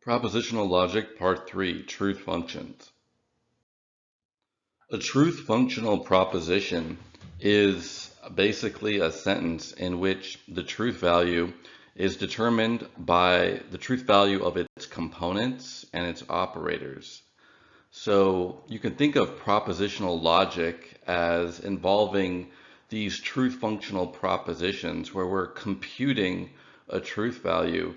Propositional logic, part 3, truth functions. A truth functional proposition is basically a sentence in which the truth value is determined by the truth value of its components and its operators. So you can think of propositional logic as involving these truth functional propositions where we're computing a truth value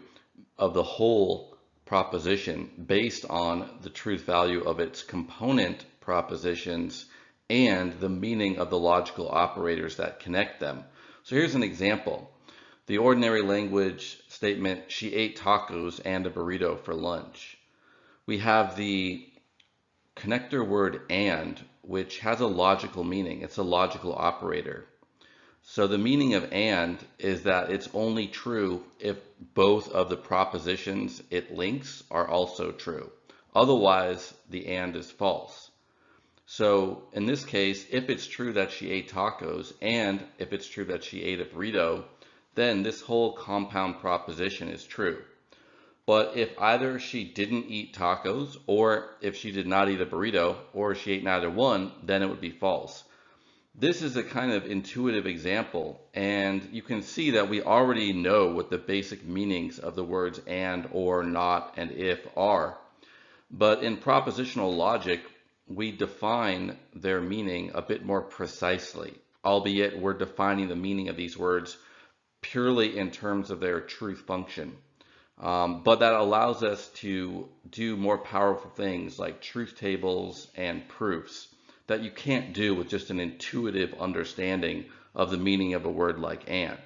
of the whole proposition based on the truth value of its component propositions and the meaning of the logical operators that connect them. So here's an example. The ordinary language statement, she ate tacos and a burrito for lunch. We have the connector word and, which has a logical meaning. It's a logical operator. So the meaning of and is that it's only true if both of the propositions it links are also true. Otherwise, the and is false. So in this case, if it's true that she ate tacos and if it's true that she ate a burrito, then this whole compound proposition is true. But if either she didn't eat tacos, or if she did not eat a burrito, or she ate neither one, then it would be false. This is a kind of intuitive example, and you can see that we already know what the basic meanings of the words and, or, not, and if are. But in propositional logic, we define their meaning a bit more precisely, albeit we're defining the meaning of these words purely in terms of their truth function. But that allows us to do more powerful things like truth tables and proofs that you can't do with just an intuitive understanding of the meaning of a word like and.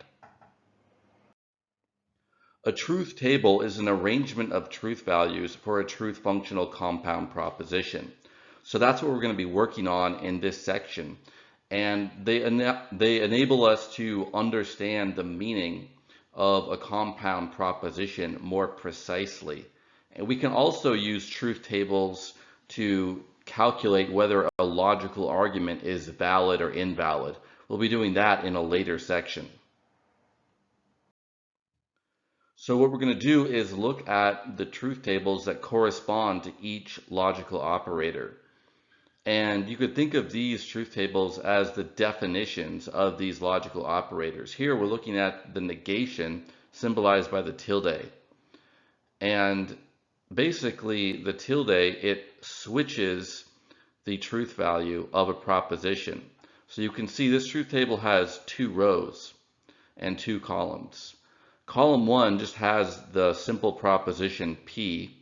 A truth table is an arrangement of truth values for a truth functional compound proposition. So that's what we're going to be working on in this section. And they enable us to understand the meaning of a compound proposition more precisely. And we can also use truth tables to calculate whether a logical argument is valid or invalid. We'll be doing that in a later section. So what we're going to do is look at the truth tables that correspond to each logical operator. And you could think of these truth tables as the definitions of these logical operators. Here we're looking at the negation symbolized by the tilde. And basically the tilde, it switches the truth value of a proposition. So you can see this truth table has 2 rows and 2 columns. Column 1 just has the simple proposition P.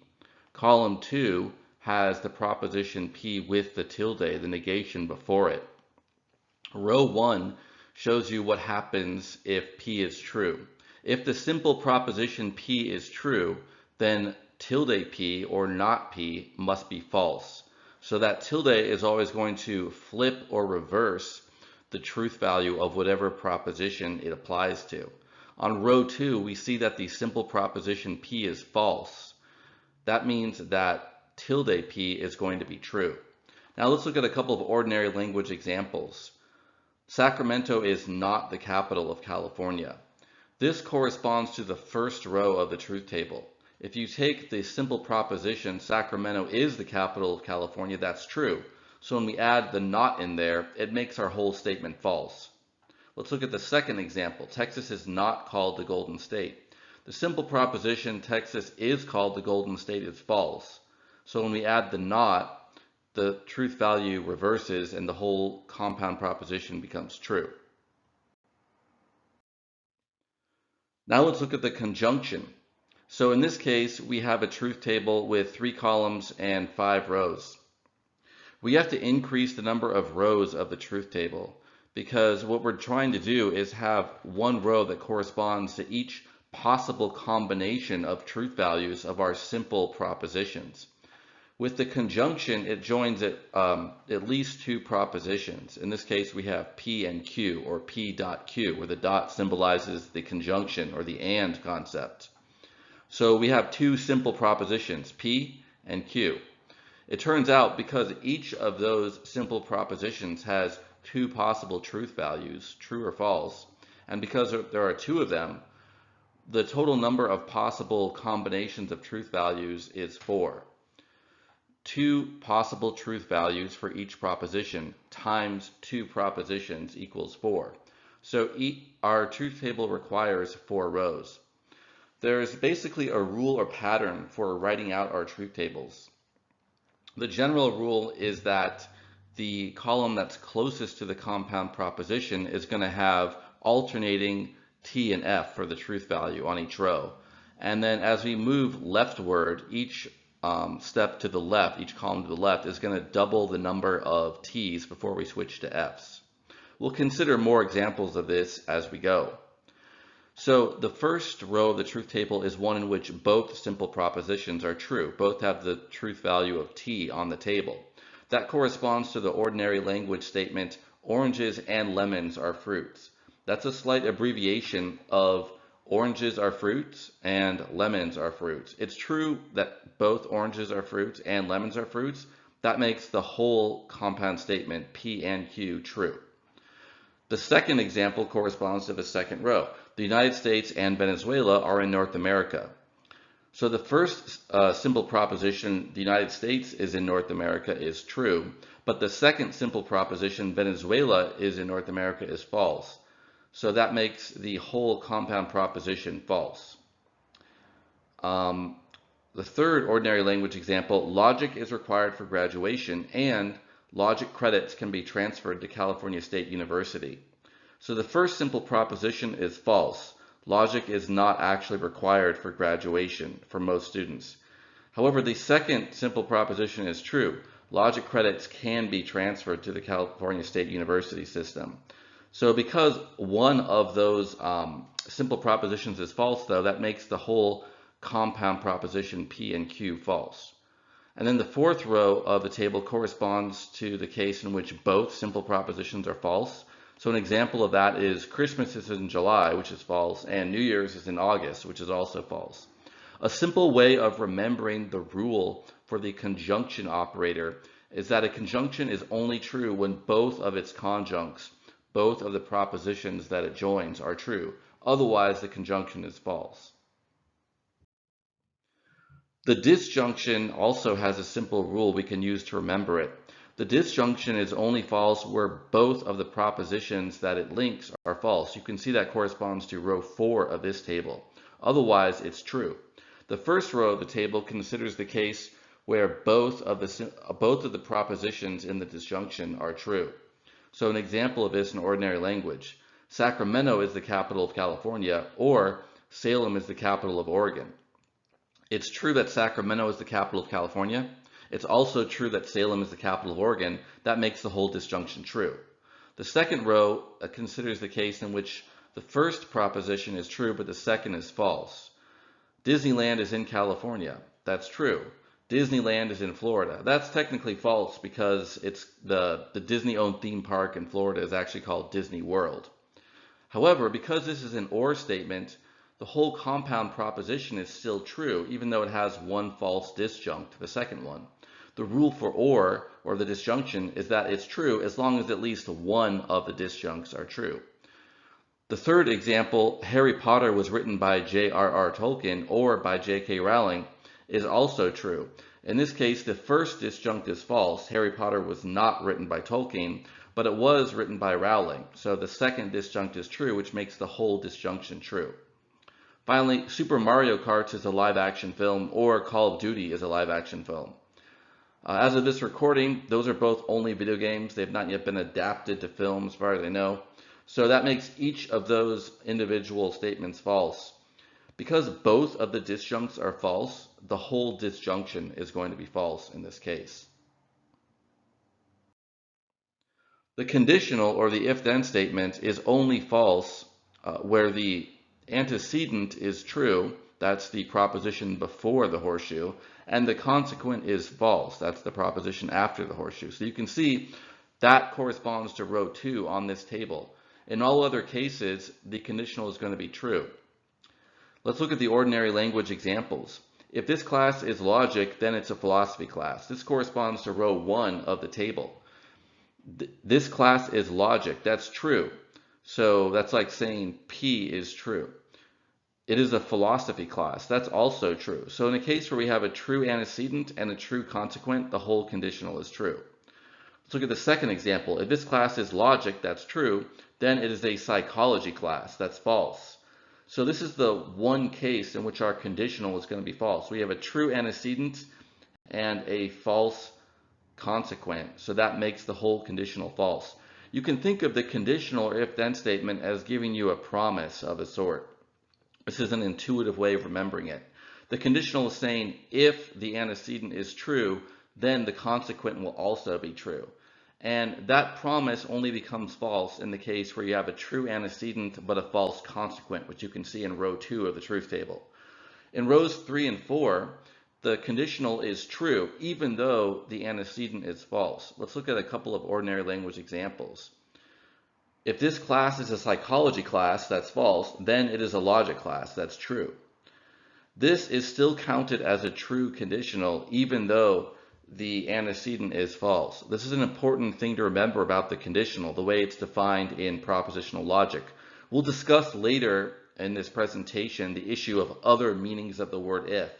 Column 2 has the proposition P with the tilde, the negation before it. Row 1 shows you what happens if P is true. If the simple proposition P is true, then tilde P or not P must be false. So that tilde is always going to flip or reverse the truth value of whatever proposition it applies to. On row 2, we see that the simple proposition P is false. That means that tilde P is going to be true. Now let's look at a couple of ordinary language examples. Sacramento is not the capital of California. This corresponds to the first row of the truth table. If you take the simple proposition Sacramento is the capital of California, that's true. So when we add the not in there, it makes our whole statement false. Let's look at the second example. Texas is not called the Golden State. The simple proposition Texas is called the Golden State is false. So when we add the not, the truth value reverses and the whole compound proposition becomes true. Now let's look at the conjunction. So in this case, we have a truth table with 3 columns and 5 rows. We have to increase the number of rows of the truth table because what we're trying to do is have one row that corresponds to each possible combination of truth values of our simple propositions. With the conjunction, it joins at least 2 propositions. In this case, we have P and Q, or P dot Q, where the dot symbolizes the conjunction or the and concept. So we have 2 simple propositions, P and Q. It turns out because each of those simple propositions has 2 possible truth values, true or false, and because there are 2 of them, the total number of possible combinations of truth values is 4. 2 possible truth values for each proposition times 2 propositions equals 4. So our truth table requires 4 rows. There's basically a rule or pattern for writing out our truth tables. The general rule is that the column that's closest to the compound proposition is going to have alternating T and F for the truth value on each row. And then as we move leftward, each step to the left, each column to the left, is going to double the number of T's before we switch to F's. We'll consider more examples of this as we go. So the first row of the truth table is one in which both simple propositions are true. Both have the truth value of T on the table. That corresponds to the ordinary language statement, oranges and lemons are fruits. That's a slight abbreviation of oranges are fruits and lemons are fruits. It's true that both oranges are fruits and lemons are fruits. That makes the whole compound statement P and Q true. The second example corresponds to the second row. The United States and Venezuela are in North America. So the first simple proposition, the United States is in North America, is true, but the second simple proposition, Venezuela is in North America, is false. So that makes the whole compound proposition false. The third ordinary language example, logic is required for graduation and logic credits can be transferred to California State University. So the first simple proposition is false. Logic is not actually required for graduation for most students. However, the second simple proposition is true. Logic credits can be transferred to the California State University system. So because one of those simple propositions is false, though, that makes the whole compound proposition P and Q false. And then the fourth row of the table corresponds to the case in which both simple propositions are false. So an example of that is Christmas is in July, which is false, and New Year's is in August, which is also false. A simple way of remembering the rule for the conjunction operator is that a conjunction is only true when both of its conjuncts, both of the propositions that it joins, are true. Otherwise, the conjunction is false. The disjunction also has a simple rule we can use to remember it. The disjunction is only false where both of the propositions that it links are false. You can see that corresponds to row 4 of this table. Otherwise, it's true. The first row of the table considers the case where both of the propositions in the disjunction are true. So an example of this in ordinary language, Sacramento is the capital of California, or Salem is the capital of Oregon. It's true that Sacramento is the capital of California. It's also true that Salem is the capital of Oregon. That makes the whole disjunction true. The second row considers the case in which the first proposition is true, but the second is false. Disneyland is in California. That's true. Disneyland is in Florida. That's technically false because it's the Disney-owned theme park in Florida is actually called Disney World. However, because this is an or statement, the whole compound proposition is still true, even though it has one false disjunct to the second one. The rule for or the disjunction, is that it's true as long as at least one of the disjuncts are true. The third example, Harry Potter was written by J.R.R. Tolkien or by J.K. Rowling, is also true. In this case, the first disjunct is false. Harry Potter was not written by Tolkien, but it was written by Rowling. So the second disjunct is true, which makes the whole disjunction true. Finally, Super Mario Kart is a live-action film, or Call of Duty is a live-action film. As of this recording, those are both only video games. They have not yet been adapted to film, as far as I know. So that makes each of those individual statements false. Because both of the disjuncts are false, the whole disjunction is going to be false in this case. The conditional, or the if-then statement, is only false where the antecedent is true, that's the proposition before the horseshoe, and the consequent is false, that's the proposition after the horseshoe. So you can see that corresponds to row 2 on this table. In all other cases, the conditional is going to be true. Let's look at the ordinary language examples. If this class is logic, then it's a philosophy class. This corresponds to row 1 of the table. This class is logic, that's true. So that's like saying P is true. it is a philosophy class. That's also true. So in a case where we have a true antecedent and a true consequent, the whole conditional is true. Let's look at the second example. If this class is logic, that's true, then it is a psychology class. That's false. So this is the one case in which our conditional is going to be false. We have a true antecedent and a false consequent. So that makes the whole conditional false. You can think of the conditional or if-then statement as giving you a promise of a sort. This is an intuitive way of remembering it. The conditional is saying if the antecedent is true, then the consequent will also be true. And that promise only becomes false in the case where you have a true antecedent but a false consequent, which you can see in row 2 of the truth table. In rows 3 and 4, the conditional is true even though the antecedent is false. Let's look at a couple of ordinary language examples. If this class is a psychology class, that's false, then it is a logic class, that's true. This is still counted as a true conditional even though the antecedent is false. This is an important thing to remember about the conditional, the way it's defined in propositional logic. We'll discuss later in this presentation the issue of other meanings of the word if.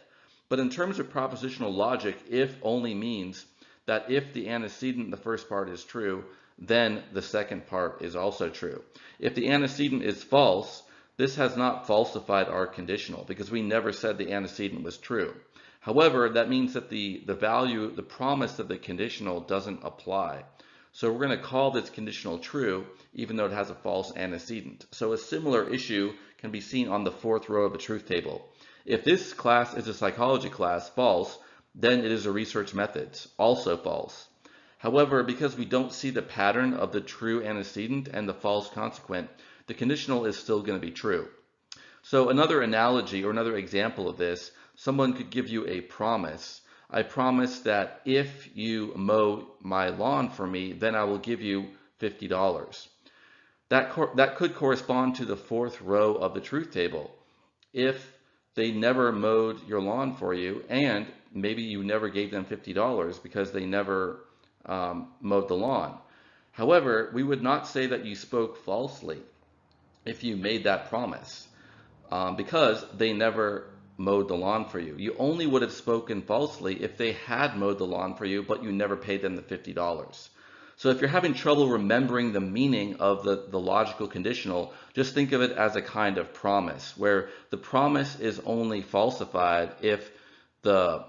But in terms of propositional logic, if only means that if the antecedent, the first part, is true, then the second part is also true. If the antecedent is false, this has not falsified our conditional because we never said the antecedent was true. However, that means that the value, the promise of the conditional doesn't apply. So we're going to call this conditional true even though it has a false antecedent. So a similar issue can be seen on the 4th row of the truth table. If this class is a psychology class, false, then it is a research methods, also false. However, because we don't see the pattern of the true antecedent and the false consequent, the conditional is still going to be true. So another analogy or another example of this, someone could give you a promise. I promise that if you mow my lawn for me, then I will give you $50. That could correspond to the 4th row of the truth table. If they never mowed your lawn for you, and maybe you never gave them $50 because they never mowed the lawn. However, we would not say that you spoke falsely if you made that promise because they never mowed the lawn for you. You only would have spoken falsely if they had mowed the lawn for you, but you never paid them the $50. So if you're having trouble remembering the meaning of the logical conditional, just think of it as a kind of promise, where the promise is only falsified if the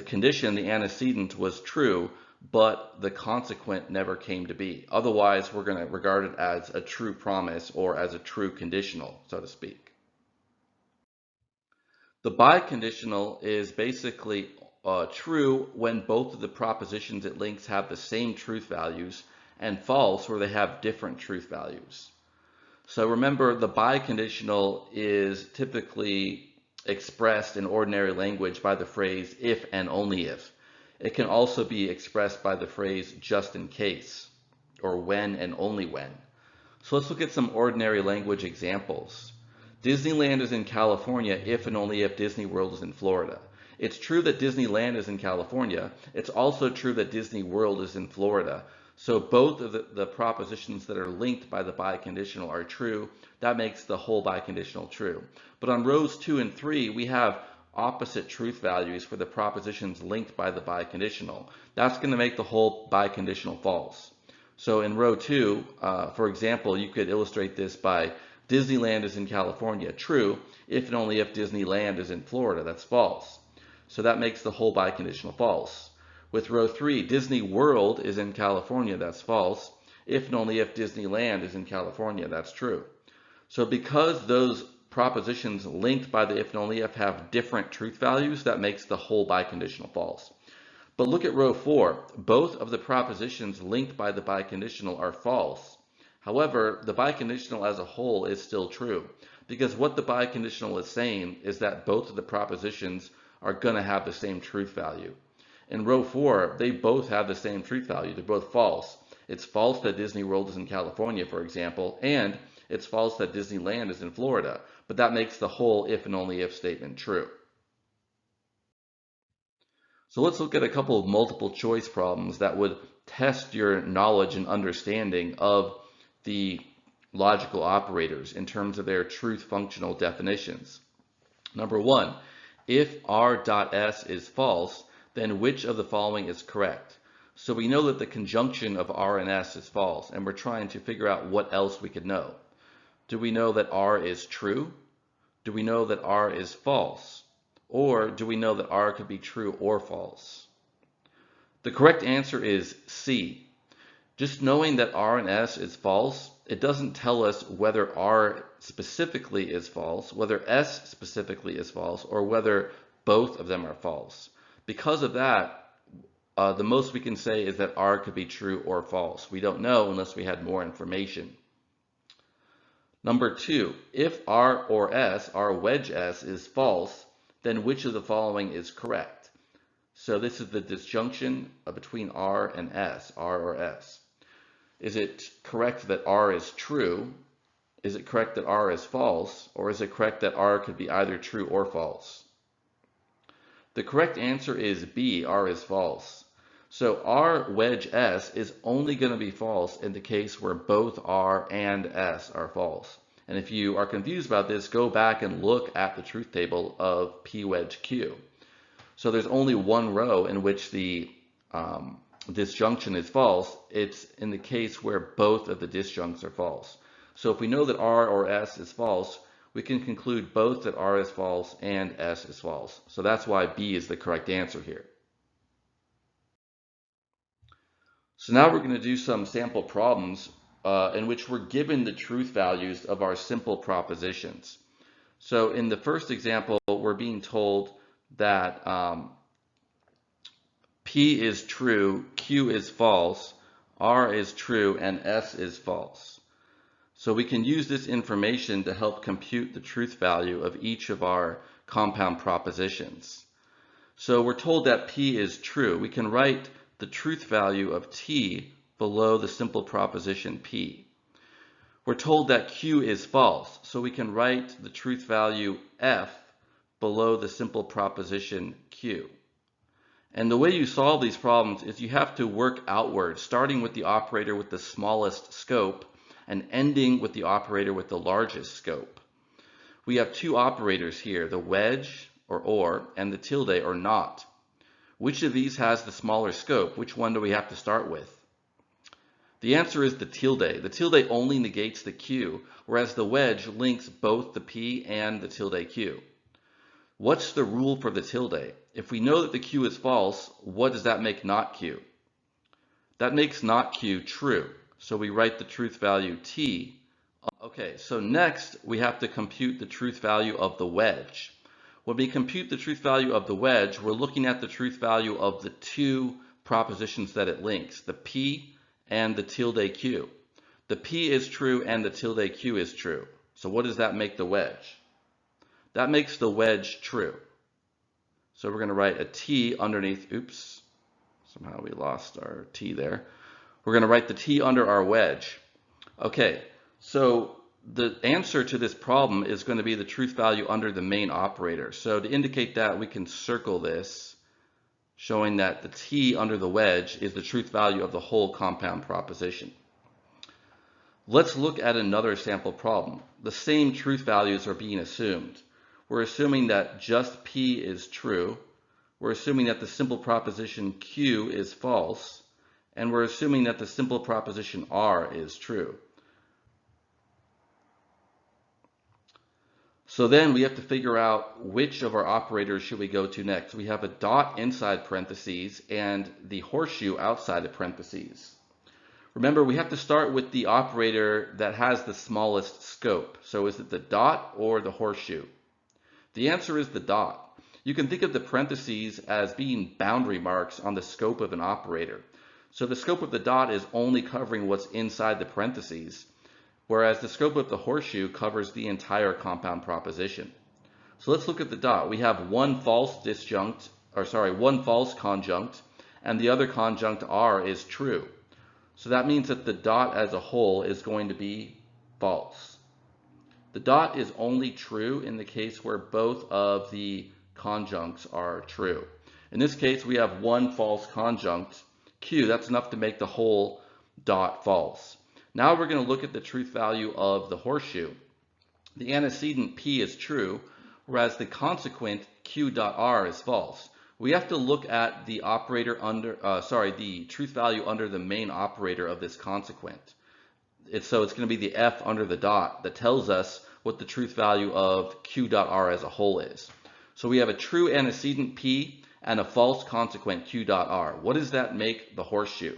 condition, the antecedent, was true, but the consequent never came to be. Otherwise, we're going to regard it as a true promise or as a true conditional, so to speak. The biconditional is basically true when both of the propositions it links have the same truth values, and false where they have different truth values. So remember, the biconditional is typically expressed in ordinary language by the phrase if and only if. It can also be expressed by the phrase just in case, or when and only when. So let's look at some ordinary language examples. Disneyland is in California if and only if Disney World is in Florida. It's true that Disneyland is in California. It's also true that Disney World is in Florida. So both of the propositions that are linked by the biconditional are true. That makes the whole biconditional true. But on rows 2 and 3, we have opposite truth values for the propositions linked by the biconditional. That's going to make the whole biconditional false. So in row 2, for example, you could illustrate this by Disneyland is in California, true, if and only if Disneyland is in Florida. That's false. So that makes the whole biconditional false. With row 3, Disney World is in California. That's false. If and only if Disneyland is in California. That's true. So because those propositions linked by the if and only if have different truth values, that makes the whole biconditional false. But look at row 4. Both of the propositions linked by the biconditional are false. However, the biconditional as a whole is still true, because what the biconditional is saying is that both of the propositions are going to have the same truth value. In row 4, they both have the same truth value. They're both false. It's false that Disney World is in California, for example, and it's false that Disneyland is in Florida, but that makes the whole if and only if statement true. So let's look at a couple of multiple choice problems that would test your knowledge and understanding of the logical operators in terms of their truth functional definitions. Number one, if r.s is false, then which of the following is correct? So we know that the conjunction of r and s is false, and we're trying to figure out what else we could know. Do we know that r is true? Do we know that r is false? Or do we know that r could be true or false? The correct answer is C. Just knowing that r and s is false, it doesn't tell us whether r specifically is false, whether s specifically is false, or whether both of them are false. Because of that, the most we can say is that r could be true or false. We don't know unless we had more information. Number two, if r or s, r wedge s, is false, then which of the following is correct? So this is the disjunction between r and s, r or s. Is it correct that r is true? Is it correct that r is false? Or is it correct that r could be either true or false? The correct answer is B, r is false. So r wedge s is only going to be false in the case where both r and s are false. And if you are confused about this, go back and look at the truth table of p wedge q. So there's only one row in which the disjunction is false. It's in the case where both of the disjuncts are false. So if we know that r or s is false, we can conclude both that r is false and s is false. So that's why B is the correct answer here. So now we're going to do some sample problems in which we're given the truth values of our simple propositions. So in the first example, we're being told that P is true, Q is false, R is true, and S is false. So we can use this information to help compute the truth value of each of our compound propositions. So we're told that P is true. We can write the truth value of T below the simple proposition P. We're told that Q is false, so we can write the truth value F below the simple proposition Q. And the way you solve these problems is you have to work outward, starting with the operator with the smallest scope and ending with the operator with the largest scope. We have two operators here, the wedge or and the tilde or not. Which of these has the smaller scope? Which one do we have to start with? The answer is the tilde. The tilde only negates the Q, whereas the wedge links both the P and the tilde Q. What's the rule for the tilde? If we know that the Q is false, what does that make not Q? That makes not Q true. So we write the truth value T. Okay, so next we have to compute the truth value of the wedge. When we compute the truth value of the wedge, we're looking at the truth value of the two propositions that it links, the P and the tilde Q. The P is true and the tilde Q is true. So what does that make the wedge? That makes the wedge true. So we're going to write a T underneath, oops, somehow we lost our T there. We're going to write the T under our wedge. Okay, so the answer to this problem is going to be the truth value under the main operator. So to indicate that, we can circle this, showing that the T under the wedge is the truth value of the whole compound proposition. Let's look at another sample problem. The same truth values are being assumed. We're assuming that just P is true. We're assuming that the simple proposition Q is false. And we're assuming that the simple proposition R is true. So then we have to figure out which of our operators should we go to next. We have a dot inside parentheses and the horseshoe outside of parentheses. Remember, we have to start with the operator that has the smallest scope. So is it the dot or the horseshoe? The answer is the dot. You can think of the parentheses as being boundary marks on the scope of an operator. So the scope of the dot is only covering what's inside the parentheses, whereas the scope of the horseshoe covers the entire compound proposition. So let's look at the dot. We have one false conjunct, and the other conjunct R is true. So that means that the dot as a whole is going to be false. The dot is only true in the case where both of the conjuncts are true. In this case, we have one false conjunct, Q. That's enough to make the whole dot false. Now we're going to look at the truth value of the horseshoe. The antecedent P is true, whereas the consequent q dot r is false. We have to look at the operator under, the truth value under the main operator of this consequent. So it's going to be the f under the dot that tells us what the truth value of q dot r as a whole is. So we have a true antecedent p and a false consequent q dot r. What does that make the horseshoe?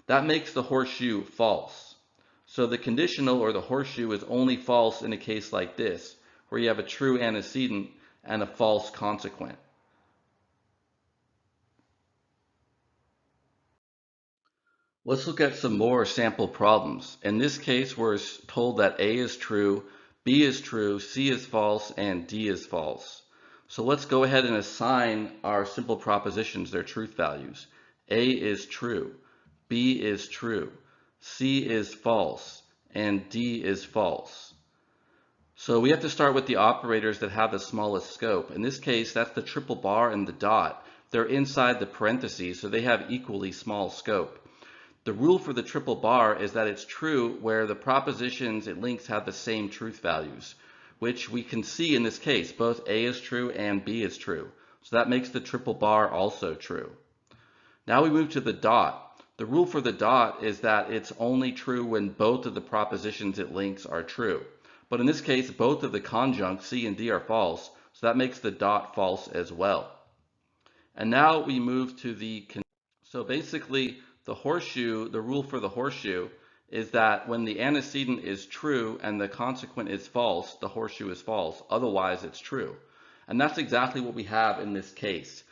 That makes the horseshoe false. So the conditional or the horseshoe is only false in a case like this, where you have a true antecedent and a false consequent. Let's look at some more sample problems. In this case, we're told that A is true, B is true, C is false, and D is false. So let's go ahead and assign our simple propositions their truth values. A is true, B is true, C is false, and D is false. So we have to start with the operators that have the smallest scope. In this case, that's the triple bar and the dot. They're inside the parentheses, so they have equally small scope. The rule for the triple bar is that it's true where the propositions it links have the same truth values, which we can see in this case. Both A is true and B is true. So that makes the triple bar also true. Now we move to the dot. The rule for the dot is that it's only true when both of the propositions it links are true. But in this case, both of the conjuncts C and D are false, so that makes the dot false as well. And now we move to the, so basically the horseshoe, the rule for the horseshoe is that when the antecedent is true and the consequent is false, the horseshoe is false, otherwise it's true. And that's exactly what we have in this case.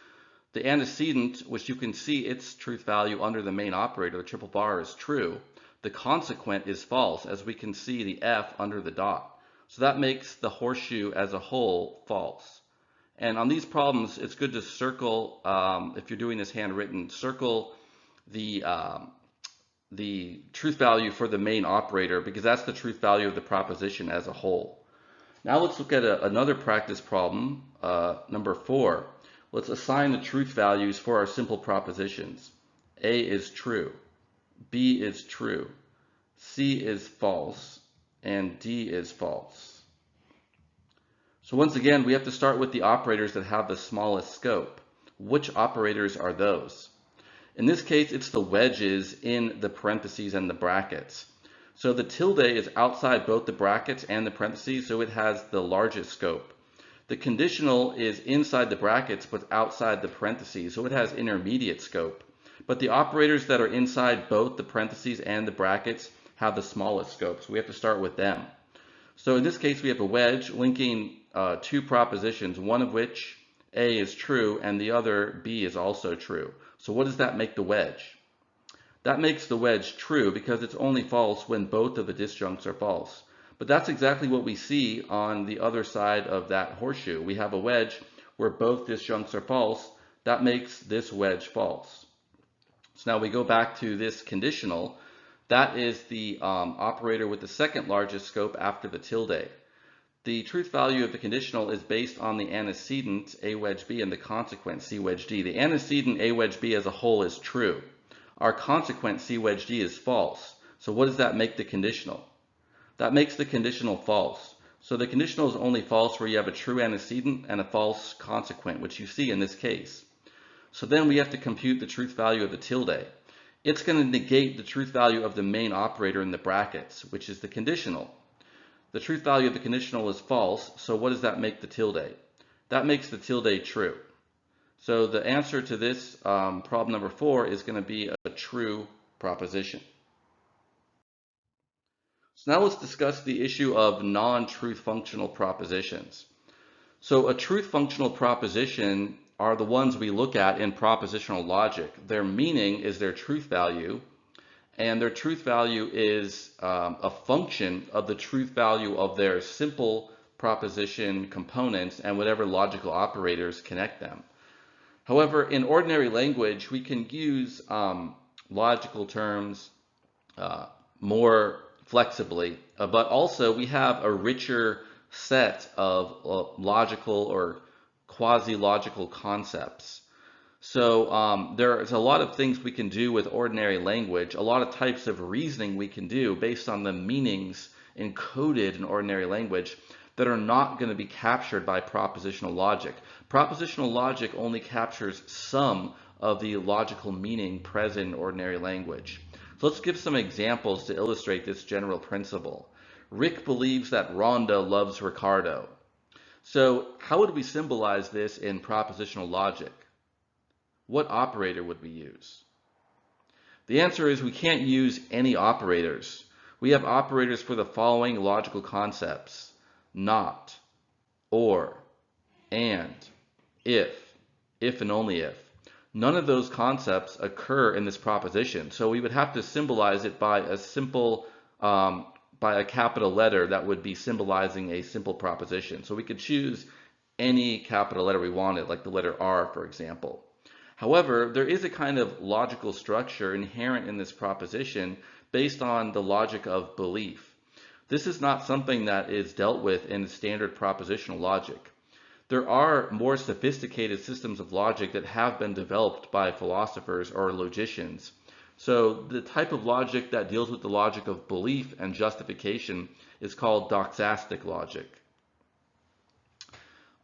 The antecedent, which you can see its truth value under the main operator, the triple bar, is true. The consequent is false, as we can see the f under the dot. So that makes the horseshoe as a whole false. And on these problems, it's good to circle, if you're doing this handwritten, circle the truth value for the main operator, because that's the truth value of the proposition as a whole. Now let's look at another practice problem, number 4. Let's assign the truth values for our simple propositions. A is true, B is true, C is false, and D is false. So once again, we have to start with the operators that have the smallest scope. Which operators are those? In this case, it's the wedges in the parentheses and the brackets. So the tilde is outside both the brackets and the parentheses, so it has the largest scope. The conditional is inside the brackets but outside the parentheses, so it has intermediate scope. But the operators that are inside both the parentheses and the brackets have the smallest scope, so we have to start with them. So in this case, we have a wedge linking two propositions, one of which A is true and the other B is also true. So what does that make the wedge? That makes the wedge true because it's only false when both of the disjuncts are false. But that's exactly what we see on the other side of that horseshoe. We have a wedge where both disjuncts are false. That makes this wedge false. So now we go back to this conditional. That is the operator with the second largest scope after the tilde. The truth value of the conditional is based on the antecedent A wedge B and the consequent C wedge D. The antecedent A wedge B as a whole is true. Our consequent C wedge D is false. So what does that make the conditional? That makes the conditional false. So the conditional is only false where you have a true antecedent and a false consequent, which you see in this case. So then we have to compute the truth value of the tilde. It's going to negate the truth value of the main operator in the brackets, which is the conditional. The truth value of the conditional is false, so what does that make the tilde? That makes the tilde true. So the answer to this problem number 4 is going to be a true proposition. So now let's discuss the issue of non-truth functional propositions. So a truth functional proposition are the ones we look at in propositional logic. Their meaning is their truth value, and their truth value is a function of the truth value of their simple proposition components and whatever logical operators connect them. However, in ordinary language, we can use logical terms more flexibly, but also we have a richer set of logical or quasi-logical concepts. So there's a lot of things we can do with ordinary language, a lot of types of reasoning we can do based on the meanings encoded in ordinary language that are not going to be captured by propositional logic. Propositional logic only captures some of the logical meaning present in ordinary language. So let's give some examples to illustrate this general principle. Rick believes that Rhonda loves Ricardo. So how would we symbolize this in propositional logic? What operator would we use? The answer is we can't use any operators. We have operators for the following logical concepts: not, or, and, if and only if. None of those concepts occur in this proposition, so we would have to symbolize it by a simple, by a capital letter that would be symbolizing a simple proposition. So we could choose any capital letter we wanted, like the letter R, for example. However, there is a kind of logical structure inherent in this proposition based on the logic of belief. This is not something that is dealt with in standard propositional logic. There are more sophisticated systems of logic that have been developed by philosophers or logicians. So the type of logic that deals with the logic of belief and justification is called doxastic logic.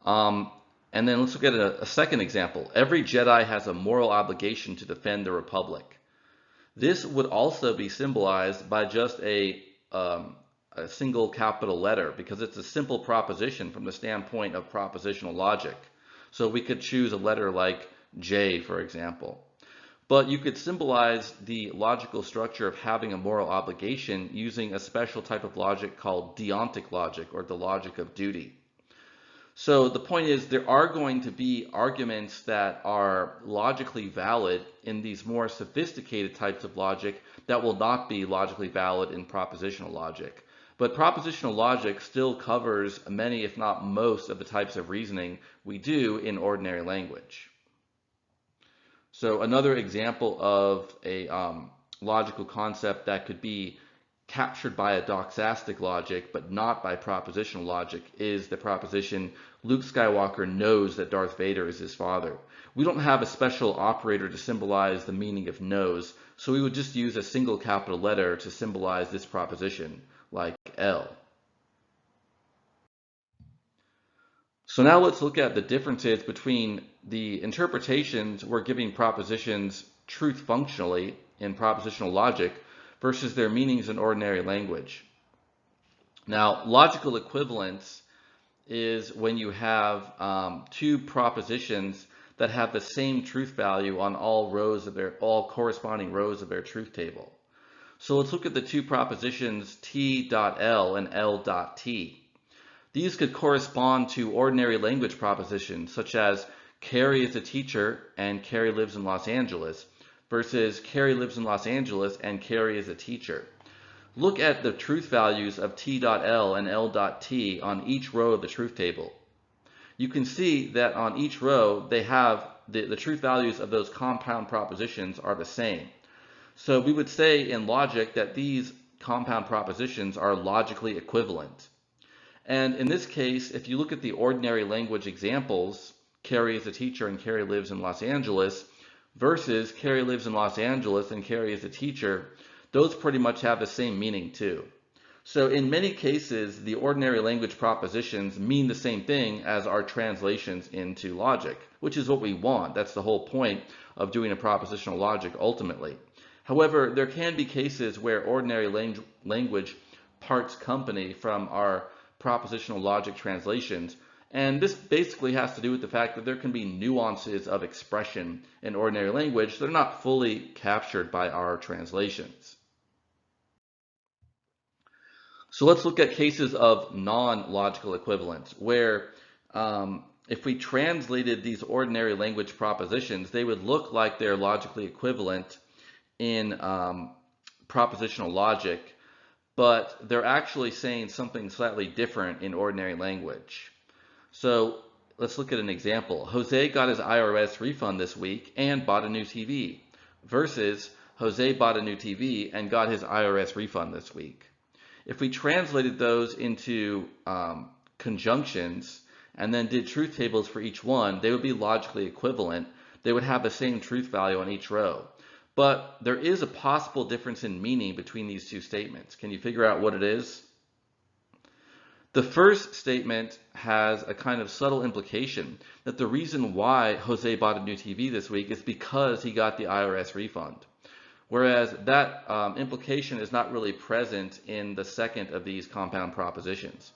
And then let's look at a second example. Every Jedi has a moral obligation to defend the Republic. This would also be symbolized by just a single capital letter, because it's a simple proposition from the standpoint of propositional logic. So we could choose a letter like J, for example. But you could symbolize the logical structure of having a moral obligation using a special type of logic called deontic logic, or the logic of duty. So the point is, there are going to be arguments that are logically valid in these more sophisticated types of logic that will not be logically valid in propositional logic. But propositional logic still covers many, if not most, of the types of reasoning we do in ordinary language. So another example of a logical concept that could be captured by a doxastic logic but not by propositional logic is the proposition Luke Skywalker knows that Darth Vader is his father. We don't have a special operator to symbolize the meaning of knows, so we would just use a single capital letter to symbolize this proposition, like L. So now let's look at the differences between the interpretations we're giving propositions truth functionally in propositional logic versus their meanings in ordinary language. Now, logical equivalence is when you have two propositions that have the same truth value on all corresponding rows of their truth table. So let's look at the two propositions T.L and L.T. These could correspond to ordinary language propositions such as Carrie is a teacher and Carrie lives in Los Angeles, versus Carrie lives in Los Angeles and Carrie is a teacher. Look at the truth values of T.L and L.T on each row of the truth table. You can see that on each row they have the truth values of those compound propositions are the same. So we would say in logic that these compound propositions are logically equivalent. And in this case, if you look at the ordinary language examples, Carrie is a teacher and Carrie lives in Los Angeles, versus Carrie lives in Los Angeles and Carrie is a teacher, those pretty much have the same meaning too. So in many cases, the ordinary language propositions mean the same thing as our translations into logic, which is what we want. That's the whole point of doing a propositional logic ultimately. However, there can be cases where ordinary language parts company from our propositional logic translations. And this basically has to do with the fact that there can be nuances of expression in ordinary language that are not fully captured by our translations. So let's look at cases of non-logical equivalence, where if we translated these ordinary language propositions, they would look like they're logically equivalent in propositional logic, but they're actually saying something slightly different in ordinary language. So let's look at an example. Jose got his IRS refund this week and bought a new TV, versus Jose bought a new TV and got his IRS refund this week. If we translated those into conjunctions and then did truth tables for each one, they would be logically equivalent. They would have the same truth value on each row. But there is a possible difference in meaning between these two statements. Can you figure out what it is? The first statement has a kind of subtle implication that the reason why Jose bought a new TV this week is because he got the IRS refund. Whereas that implication is not really present in the second of these compound propositions.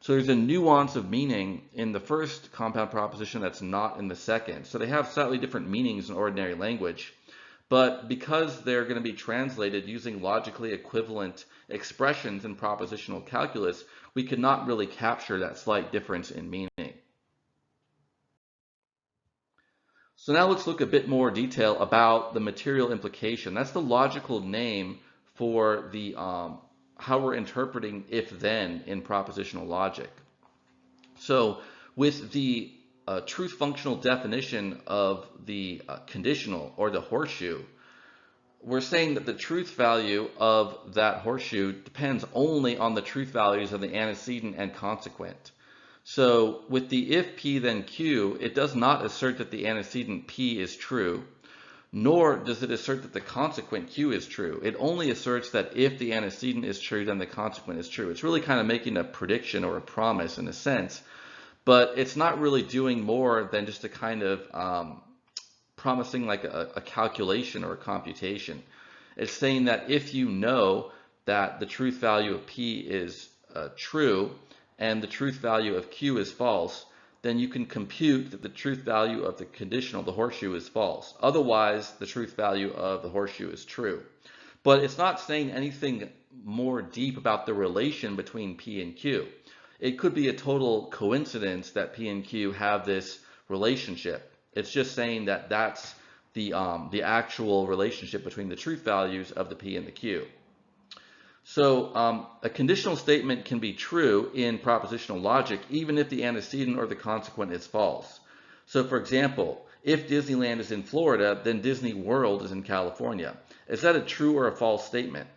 So there's a nuance of meaning in the first compound proposition that's not in the second. So they have slightly different meanings in ordinary language. But because they're going to be translated using logically equivalent expressions in propositional calculus, we cannot really capture that slight difference in meaning. So now let's look a bit more detail about the material implication. That's the logical name for the how we're interpreting if-then in propositional logic. So with the truth functional definition of the conditional or the horseshoe, we're saying that the truth value of that horseshoe depends only on the truth values of the antecedent and consequent. So with the if P then Q, it does not assert that the antecedent P is true, nor does it assert that the consequent Q is true. It only asserts that if the antecedent is true, then the consequent is true. It's really kind of making a prediction or a promise in a sense, but it's not really doing more than just a kind of promising like a calculation or a computation. It's saying that if you know that the truth value of P is true and the truth value of Q is false, then you can compute that the truth value of the conditional, the horseshoe, is false. Otherwise, the truth value of the horseshoe is true. But it's not saying anything more deep about the relation between P and Q. It could be a total coincidence that P and Q have this relationship. It's just saying that that's the actual relationship between the truth values of the P and the Q. So a conditional statement can be true in propositional logic even if the antecedent or the consequent is false. So for example, if Disneyland is in Florida, then Disney World is in California. Is that a true or a false statement?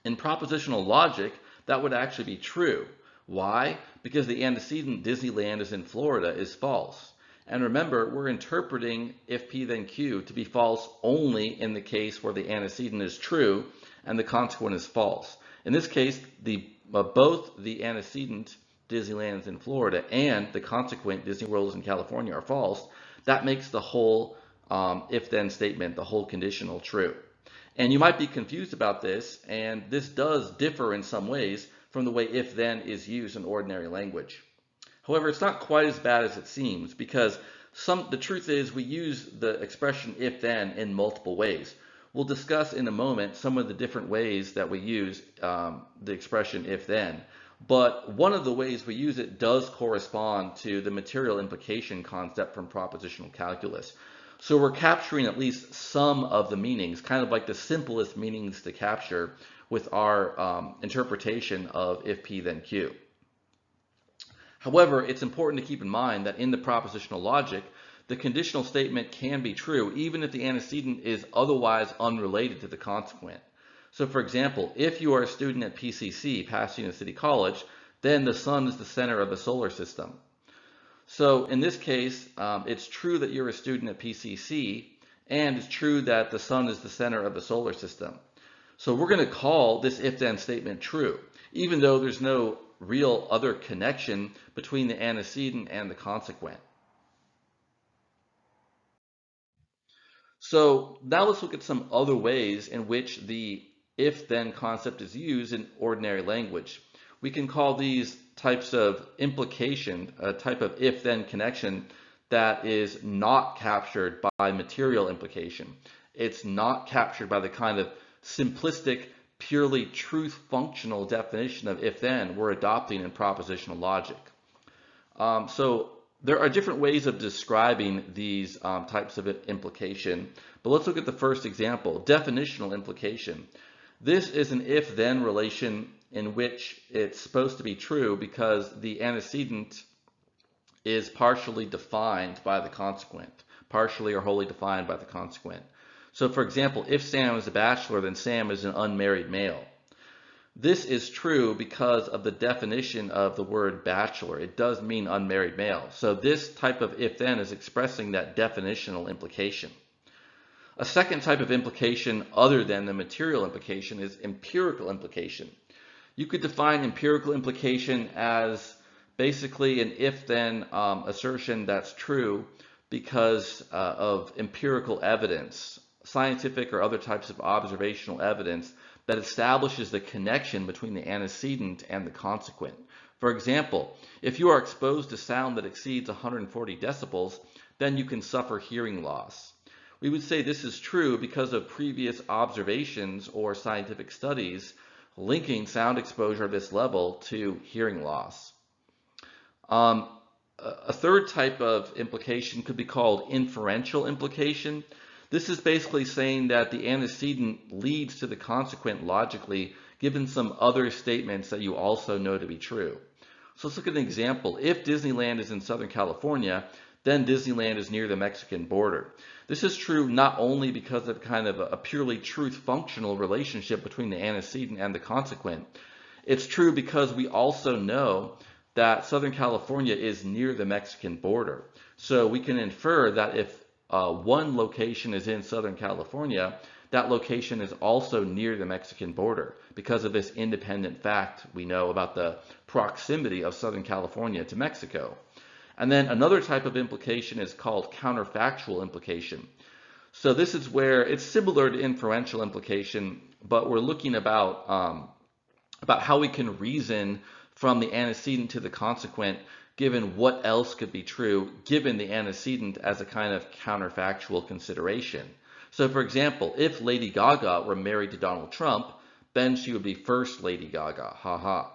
In propositional logic, that would actually be true. Why? Because the antecedent Disneyland is in Florida is false. And remember, we're interpreting if P then Q to be false only in the case where the antecedent is true and the consequent is false. In this case, both the antecedent Disneyland is in Florida and the consequent Disney World is in California are false. That makes the whole if-then statement, the whole conditional, true. And you might be confused about this, and this does differ in some ways from the way if-then is used in ordinary language. However, it's not quite as bad as it seems, because the truth is we use the expression if-then in multiple ways. We'll discuss in a moment some of the different ways that we use the expression if-then. But one of the ways we use it does correspond to the material implication concept from propositional calculus. So we're capturing at least some of the meanings, kind of like the simplest meanings to capture with our interpretation of if P then Q. However, it's important to keep in mind that in the propositional logic, the conditional statement can be true even if the antecedent is otherwise unrelated to the consequent. So for example, if you are a student at PCC, Pasadena City College, then the sun is the center of the solar system. So in this case, it's true that you're a student at PCC, and it's true that the sun is the center of the solar system. So we're going to call this if-then statement true, even though there's no real other connection between the antecedent and the consequent. So now let's look at some other ways in which the if-then concept is used in ordinary language. We can call these types of implication, a type of if-then connection that is not captured by material implication. It's not captured by the kind of simplistic, purely truth functional definition of if-then we're adopting in propositional logic. So there are different ways of describing these types of implication, but let's look at the first example, definitional implication. This is an if-then relation in which it's supposed to be true because the antecedent is partially defined by the consequent, partially or wholly defined by the consequent. So for example, if Sam is a bachelor, then Sam is an unmarried male. This is true because of the definition of the word bachelor. It does mean unmarried male. So this type of if-then is expressing that definitional implication. A second type of implication other than the material implication is empirical implication. You could define empirical implication as basically an if-then assertion that's true because of empirical evidence, scientific or other types of observational evidence that establishes the connection between the antecedent and the consequent. For example, if you are exposed to sound that exceeds 140 decibels, then you can suffer hearing loss. We would say this is true because of previous observations or scientific studies linking sound exposure at this level to hearing loss. A third type of implication could be called inferential implication. This is basically saying that the antecedent leads to the consequent logically, given some other statements that you also know to be true. So let's look at an example. If Disneyland is in Southern California, then Disneyland is near the Mexican border. This is true not only because of kind of a purely truth-functional relationship between the antecedent and the consequent. It's true because we also know that Southern California is near the Mexican border. So we can infer that if one location is in Southern California, that location is also near the Mexican border because of this independent fact we know about the proximity of Southern California to Mexico. And then another type of implication is called counterfactual implication. So this is where it's similar to inferential implication, but we're looking about how we can reason from the antecedent to the consequent, given what else could be true, given the antecedent as a kind of counterfactual consideration. So for example, if Lady Gaga were married to Donald Trump, then she would be First Lady Gaga, haha.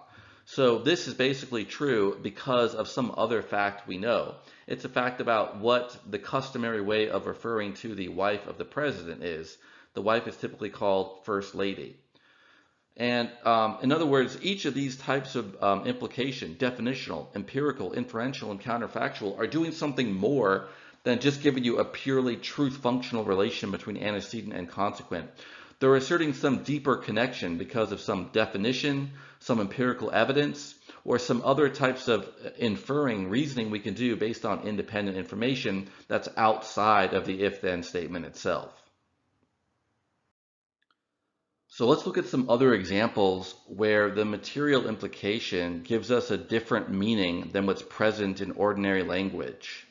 So this is basically true because of some other fact we know. It's a fact about what the customary way of referring to the wife of the president is. The wife is typically called First Lady. And in other words, each of these types of implication, definitional, empirical, inferential, and counterfactual, are doing something more than just giving you a purely truth-functional relation between antecedent and consequent. They're asserting some deeper connection because of some definition, some empirical evidence, or some other types of inferring reasoning we can do based on independent information that's outside of the if-then statement itself. So let's look at some other examples where the material implication gives us a different meaning than what's present in ordinary language.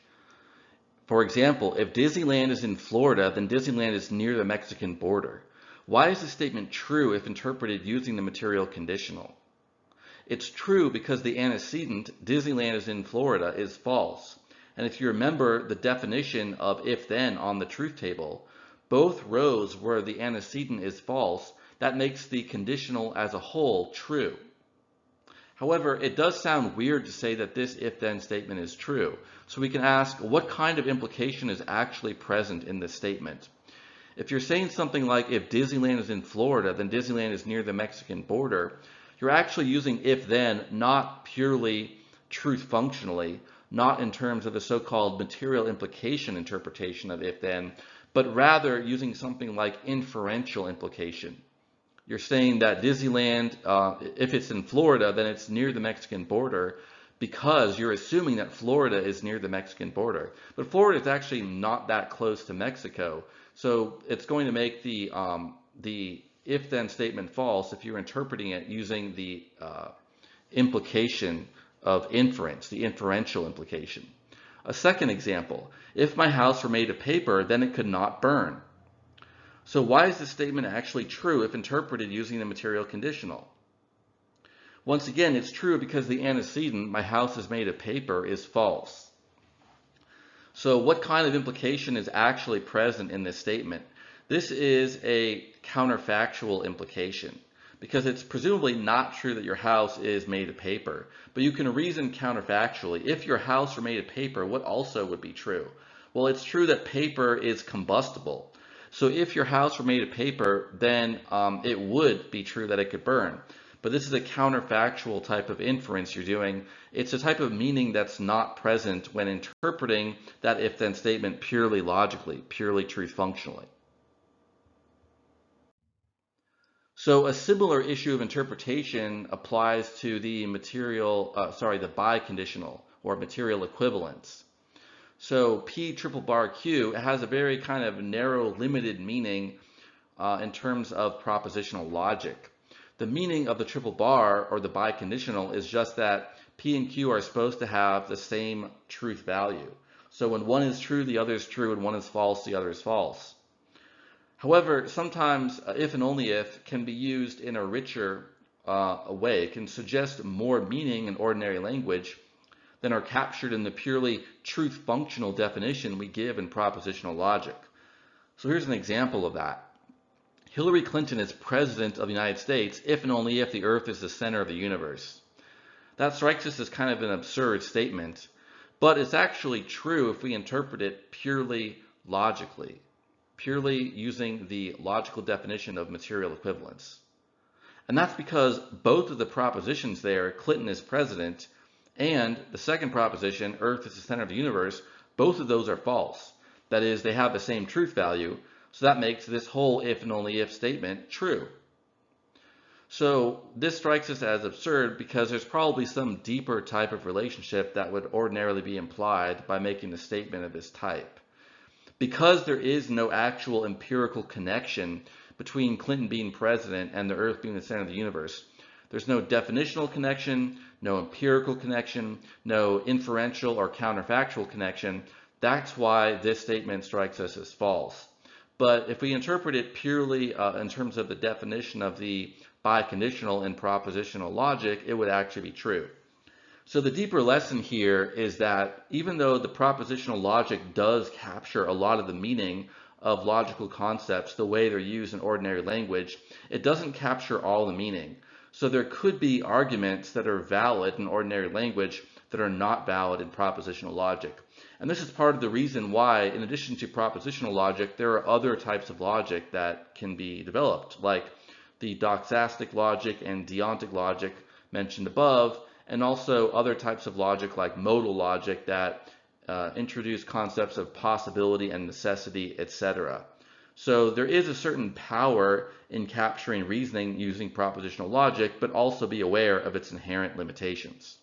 For example, if Disneyland is in Florida, then Disneyland is near the Mexican border. Why is this statement true if interpreted using the material conditional? It's true because the antecedent, Disneyland is in Florida, is false. And if you remember the definition of if-then on the truth table, both rows where the antecedent is false, that makes the conditional as a whole true. However, it does sound weird to say that this if-then statement is true. So we can ask, what kind of implication is actually present in this statement? If you're saying something like, if Disneyland is in Florida, then Disneyland is near the Mexican border, you're actually using if-then not purely truth-functionally, not in terms of the so-called material implication interpretation of if-then, but rather using something like inferential implication. You're saying that Disneyland, if it's in Florida, then it's near the Mexican border because you're assuming that Florida is near the Mexican border. But Florida is actually not that close to Mexico. So it's going to make the if-then statement false if you're interpreting it using the implication of inference, the inferential implication. A second example, if my house were made of paper, then it could not burn. So why is this statement actually true if interpreted using the material conditional? Once again, it's true because the antecedent, my house is made of paper, is false. So what kind of implication is actually present in this statement? This is a counterfactual implication because it's presumably not true that your house is made of paper. But you can reason counterfactually. If your house were made of paper, what also would be true? Well, it's true that paper is combustible. So if your house were made of paper, then it would be true that it could burn. But this is a counterfactual type of inference you're doing. It's a type of meaning that's not present when interpreting that if-then statement purely logically, purely truth-functionally. So a similar issue of interpretation applies to the the biconditional or material equivalence. So P triple bar Q has a very kind of narrow, limited meaning in terms of propositional logic. The meaning of the triple bar or the biconditional is just that P and Q are supposed to have the same truth value. So when one is true, the other is true, and one is false, the other is false. However, sometimes if and only if can be used in a richer way. It can suggest more meaning in ordinary language than are captured in the purely truth functional definition we give in propositional logic. So here's an example of that. Hillary Clinton is president of the United States if and only if the Earth is the center of the universe. That strikes us as kind of an absurd statement, but it's actually true if we interpret it purely logically, purely using the logical definition of material equivalence. And that's because both of the propositions there, Clinton is president, and the second proposition, Earth is the center of the universe, both of those are false. That is, they have the same truth value, so that makes this whole if and only if statement true. So this strikes us as absurd because there's probably some deeper type of relationship that would ordinarily be implied by making a statement of this type. Because there is no actual empirical connection between Clinton being president and the Earth being the center of the universe, there's no definitional connection, no empirical connection, no inferential or counterfactual connection. That's why this statement strikes us as false. But if we interpret it purely in terms of the definition of the biconditional in propositional logic, it would actually be true. So the deeper lesson here is that even though the propositional logic does capture a lot of the meaning of logical concepts the way they're used in ordinary language, it doesn't capture all the meaning. So there could be arguments that are valid in ordinary language that are not valid in propositional logic. And this is part of the reason why, in addition to propositional logic, there are other types of logic that can be developed, like the doxastic logic and deontic logic mentioned above, and also other types of logic like modal logic that introduce concepts of possibility and necessity, etc. So there is a certain power in capturing reasoning using propositional logic, but also be aware of its inherent limitations.